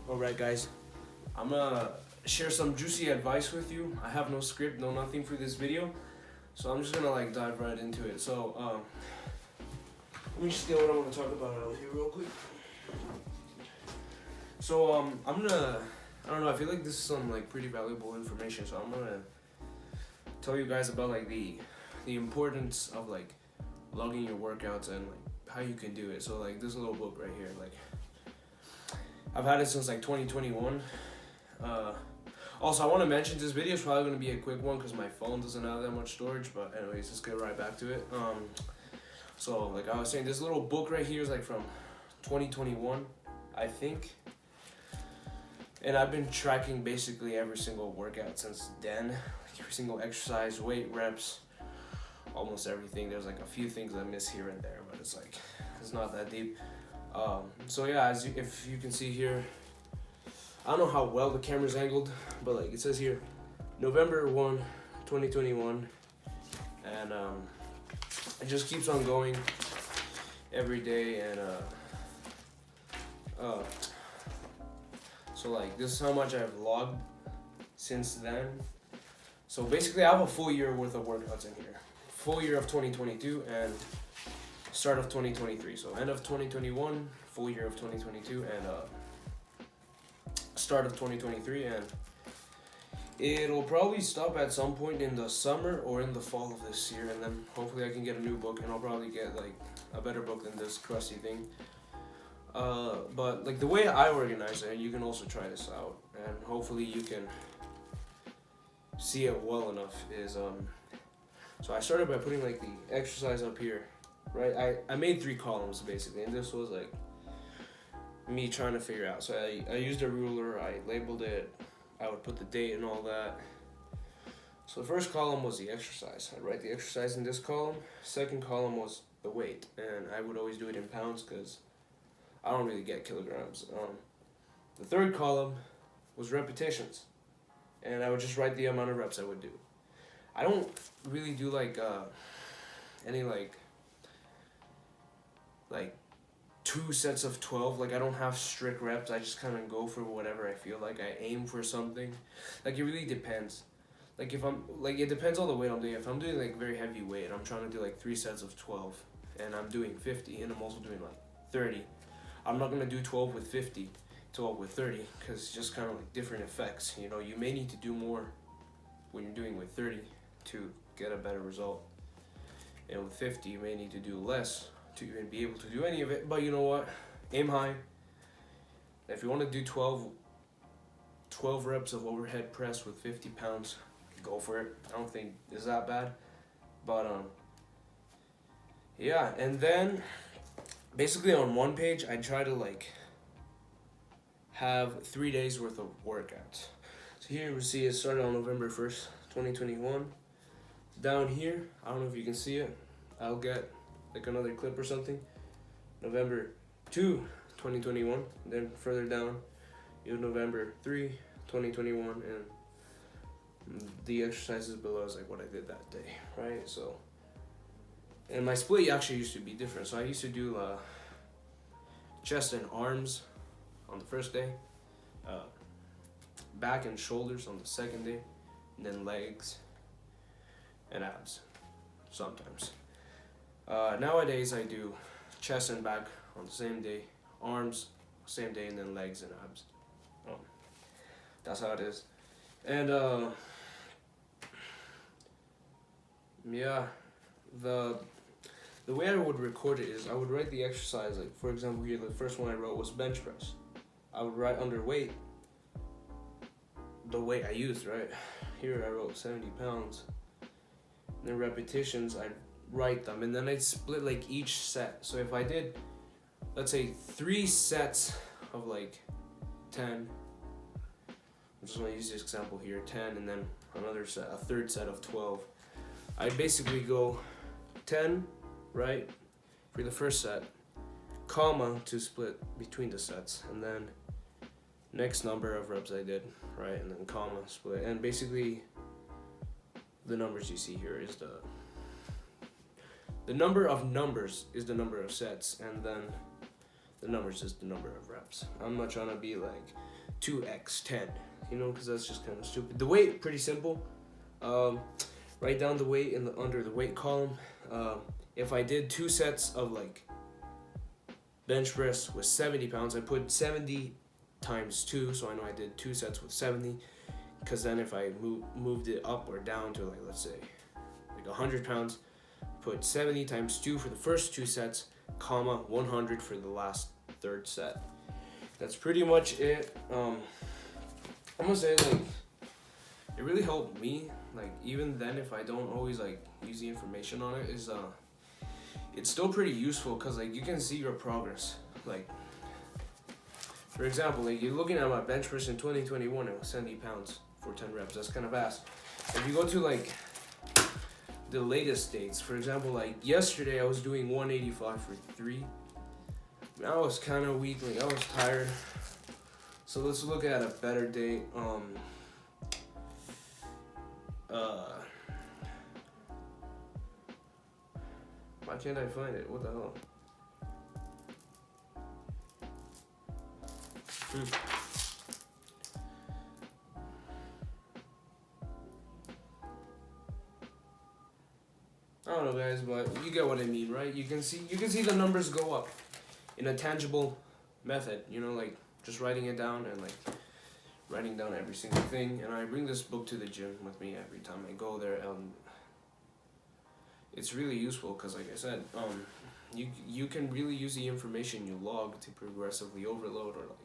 Alright guys, I'm gonna share some juicy advice with you. I have no script, no nothing for this video, so I'm just gonna like dive right into it. So let me just get what I want to talk about out here real quick. So I don't know, I feel like this is some like pretty valuable information, so I'm gonna tell you guys about like the importance of like logging your workouts and like how you can do it. So like this little book right here, like I've had it since like 2021. Also, I want to mention this video is probably going to be a quick one because my phone doesn't have that much storage, but anyways, let's get right back to it. So like I was saying, this little book right here is like from 2021, I think. And I've been tracking basically every single workout since then, like every single exercise, weight, reps, almost everything. There's like a few things I miss here and there, but it's like, it's not that deep. So yeah, if you can see here, I don't know how well the camera's angled, but like it says here, November 1, 2021, and it just keeps on going every day, and so like this is how much I've logged since then. So basically I have a full year worth of workouts in here, full year of 2022 and start of 2023. So end of 2021, full year of 2022, and start of 2023, and it'll probably stop at some point in the summer or in the fall of this year, and then hopefully I can get a new book, and I'll probably get like a better book than this crusty thing. But like the way I organize it, and you can also try this out, and hopefully you can see it well enough, is so I started by putting like the exercise up here, right? I made 3 columns basically, and this was like me trying to figure out. So I used a ruler, I labeled it, I would put the date and all that. So the first column was the exercise. I'd write the exercise in this column. Second column was the weight, and I would always do it in pounds because I don't really get kilograms. The third column was repetitions, and I would just write the amount of reps I would do. I don't really do like any like 2 sets of 12. Like I don't have strict reps. I just kind of go for whatever I feel like. I aim for something. Like it really depends. Like if I'm like, it depends on the weight I'm doing. If I'm doing like very heavy weight, I'm trying to do like 3 sets of 12, and I'm doing 50, and I'm also doing like 30. I'm not gonna do 12 with 50, 12 with 30, because it's just kind of like different effects. You know, you may need to do more when you're doing with 30 to get a better result, and with 50 you may need to do less to even be able to do any of it. But you know what, aim high. If you want to do 12 reps of overhead press with 50 pounds, go for it. I don't think it's that bad. But yeah, and then basically on one page I try to like have 3 days worth of workouts. So here we see it started on November 1st, 2021. Down here, I don't know if you can see it, I'll get like another clip or something. November 2, 2021. Then further down, you have November 3, 2021, and the exercises below is like what I did that day, right? So, and my split actually used to be different. So I used to do chest and arms on the first day, back and shoulders on the second day, and then legs and abs sometimes. Nowadays I do chest and back on the same day, arms same day, and then legs and abs. That's how it is. And yeah, the way I would record it is I would write the exercise. Like for example here, the first one I wrote was bench press. I would write under weight the weight I used, right? Here I wrote 70 pounds. And then repetitions, I'd write them, and then I'd split like each set. So if I did, let's say 3 sets of like 10, I'm just gonna use this example here, 10, and then another set, a third set of 12. I'd basically go 10, right, for the first set, comma to split between the sets, and then next number of reps I did, right, and then comma, split, and basically the numbers you see here is the number of numbers is the number of sets, and then the numbers is the number of reps. I'm not trying to be like 2x10, you know, because that's just kind of stupid. The weight, pretty simple. Write down the weight under the weight column. If I did 2 sets of like bench press with 70 pounds, I put 70 times 2, so I know I did 2 sets with 70. Because then if I moved it up or down to like, let's say, like 100 pounds, put 70 times 2 for the first 2 sets, comma, 100 for the last 3rd set. That's pretty much it. I'm gonna say, like, it really helped me, like, even then, if I don't always like use the information on it, is it's still pretty useful, because like you can see your progress. Like, for example, like, you're looking at my bench press in 2021, it was 70 pounds for 10 reps. That's kind of fast. If you go to like the latest dates, for example, like yesterday I was doing 185 for 3. I was kind of weak, like I was tired. So let's look at a better date. Why can't I find it? What the hell? I don't know, guys, but you get what I mean, right? You can see the numbers go up in a tangible method, you know, like just writing it down and like writing down every single thing. And I bring this book to the gym with me every time I go there. It's really useful because, like I said, you can really use the information you log to progressively overload, or like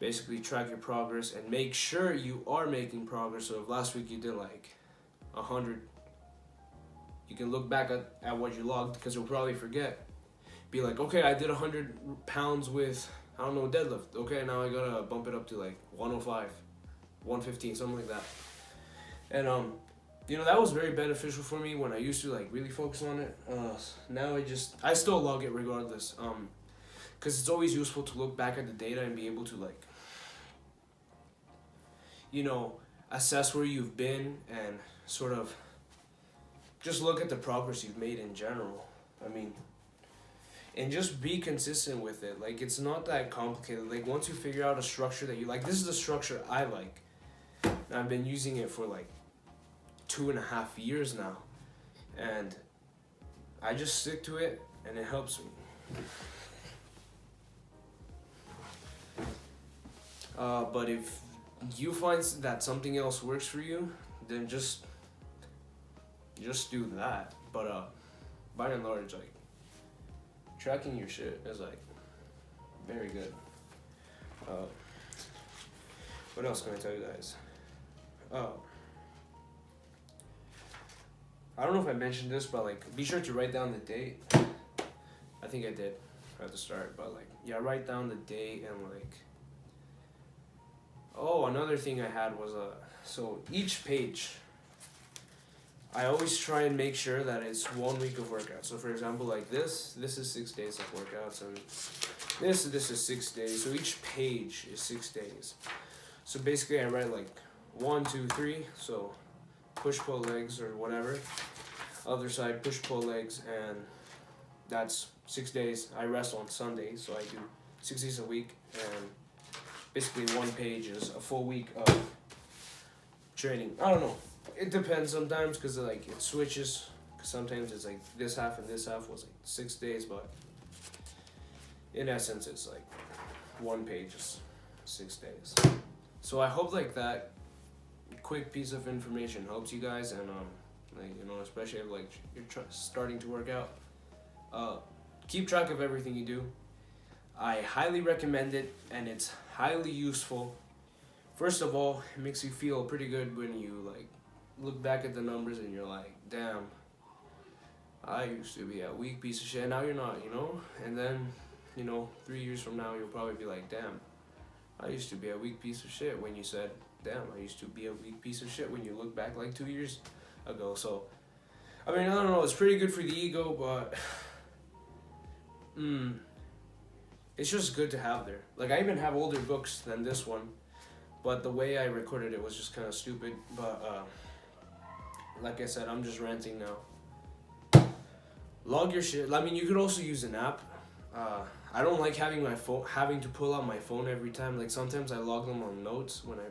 basically track your progress and make sure you are making progress. So if last week you did like 100, you can look back at what you logged, because you'll probably forget. Be like, okay, I did 100 pounds with, I don't know, deadlift. Okay, now I gotta bump it up to like 105, 115, something like that. And you know, that was very beneficial for me when I used to like really focus on it. Now I still log it regardless. Because it's always useful to look back at the data and be able to, like, you know, assess where you've been and sort of just look at the progress you've made in general. I mean, and just be consistent with it. Like, it's not that complicated. Like, once you figure out a structure that you like, this is the structure I like. And I've been using it for like 2.5 years now. And I just stick to it and it helps me. But if you find that something else works for you, then just do that. But by and large, like, tracking your shit is like very good. What else can I tell you guys? I don't know if I mentioned this, but like, be sure to write down the date. I think I did at the start, but like, yeah, write down the date. And like, oh, another thing I had was so each page, I always try and make sure that it's 1 week of workouts. So for example, like this is 6 days of workouts, and this is 6 days. So each page is 6 days. So basically I write like 1, 2, 3. So push pull legs or whatever. Other side, push pull legs, and that's 6 days. I rest on Sunday, so I do 6 days a week, and basically one page is a full week of training. I don't know. It depends sometimes, because like it switches. Cause sometimes it's like this half and this half was like 6 days, but in essence it's like one page is 6 days. So I hope like that quick piece of information helps you guys, and like, you know, especially if like you're starting to work out. Keep track of everything you do. I highly recommend it, and it's highly useful. First of all, it makes you feel pretty good when you like look back at the numbers and you're like, damn, I used to be a weak piece of shit, now you're not, you know? And then, you know, 3 years from now, you'll probably be like, damn, I used to be a weak piece of shit, when you said, damn, I used to be a weak piece of shit, when you look back like 2 years ago. So, I mean, I don't know, it's pretty good for the ego, but it's just good to have there. Like, I even have older books than this one, but the way I recorded it was just kind of stupid. But like I said, I'm just ranting now. log your shit. I mean, you could also use an app. I don't like having to pull out my phone every time. Like sometimes I log them on notes when I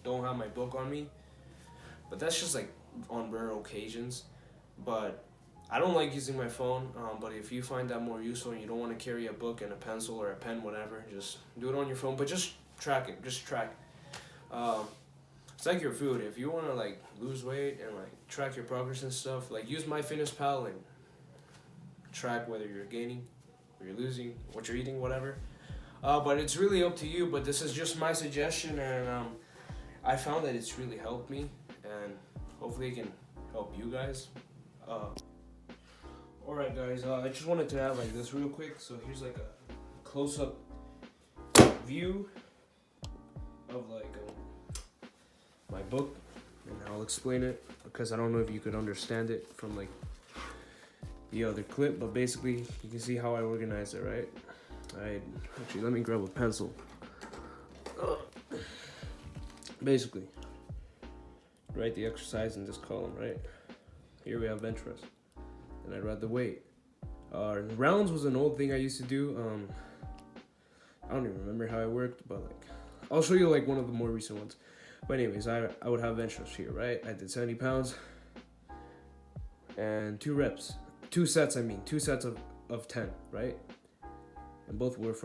don't have my book on me, but that's just like on rare occasions. But I don't like using my phone. But if you find that more useful and you don't want to carry a book and a pencil or a pen, whatever, just do it on your phone. But just track it. Just track. It's like your food. If you want to like lose weight and like track your progress and stuff, like use MyFitnessPal and track whether you're gaining or you're losing, what you're eating, whatever. But it's really up to you. But this is just my suggestion, and I found that it's really helped me, and hopefully it can help you guys. Alright guys, I just wanted to add like this real quick. So here's like a close-up view of like my book, and I'll explain it because I don't know if you could understand it from like the other clip, but basically you can see how I organize it, right? Actually, let me grab a pencil. Basically, write the exercise in this column, right? Here we have bench press, and I'd write the weight. Rounds was an old thing I used to do. I don't even remember how it worked, but like I'll show you like one of the more recent ones. But anyways, I would have bench press here, right? I did 70 pounds and 2 sets of 10, right? And both were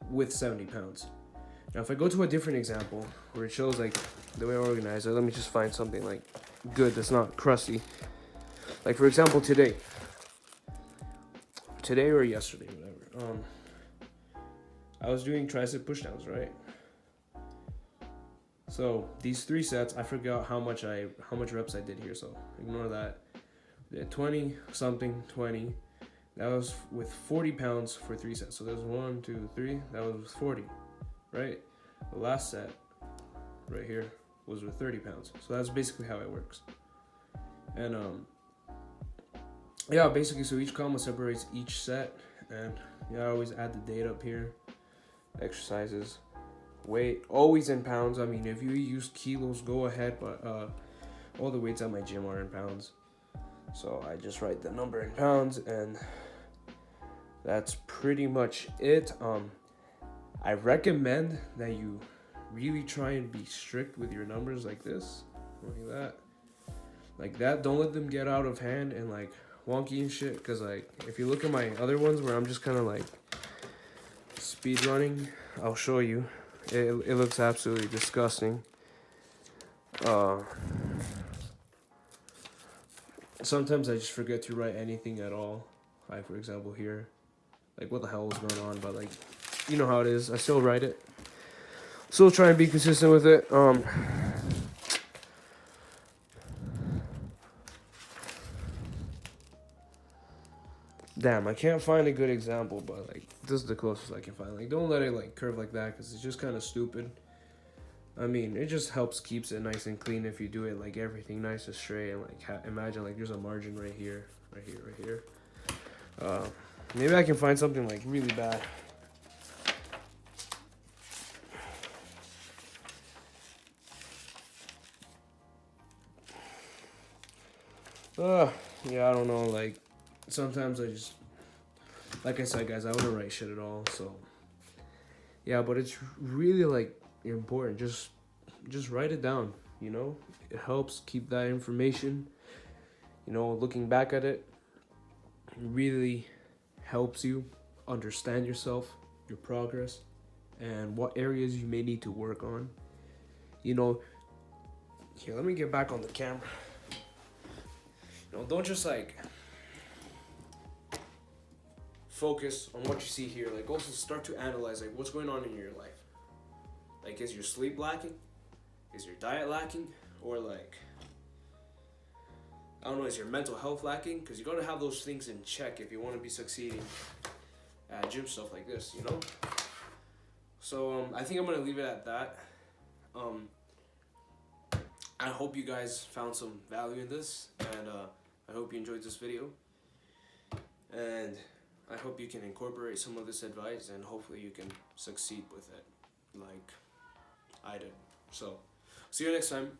with 70 pounds. Now if I go to a different example where it shows like the way I organize it, let me just find something like good that's not crusty. Like for example, today or yesterday, whatever. I was doing tricep pushdowns, right? So these 3 sets, I forgot how much reps I did here, so ignore that. Did 20 something, 20. That was with 40 pounds for 3 sets. So there's 1, 2, 3. That was 40, right? The last set right here was with 30 pounds. So that's basically how it works. And yeah, basically, so each column separates each set, and yeah, I always add the date up here. Exercises, weight, always in pounds. I mean, if you use kilos, go ahead, but all the weights at my gym are in pounds. So I just write the number in pounds, and that's pretty much it. I recommend that you really try and be strict with your numbers like this, like that. Don't let them get out of hand and like wonky and shit, because like if you look at my other ones where I'm just kind of like speed running, I'll show you. It looks absolutely disgusting. Sometimes I just forget to write anything at all. Like for example here, like what the hell was going on, but like you know how it is. I still write it. Still try and be consistent with it. Damn, I can't find a good example, but like this is the closest I can find. Like don't let it like curve like that, because it's just kind of stupid. I mean, it just keeps it nice and clean if you do it like everything nice and straight, and like imagine like there's a margin right here. Maybe I can find something like really bad. Yeah, I don't know, like sometimes I just, like I said guys, I wouldn't write shit at all, so yeah, but it's really like important. Just write it down, you know? It helps keep that information, you know, looking back at it. It really helps you understand yourself, your progress, and what areas you may need to work on. You know, here, let me get back on the camera. You know, don't just like focus on what you see here. Like also start to analyze like what's going on in your life. Like, is your sleep lacking? Is your diet lacking? Or like, I don't know, is your mental health lacking? Because you gotta have those things in check if you want to be succeeding at gym stuff like this, you know? So I think I'm gonna leave it at that. I hope you guys found some value in this, and I hope you enjoyed this video, and I hope you can incorporate some of this advice, and hopefully you can succeed with it like I did. So see you next time.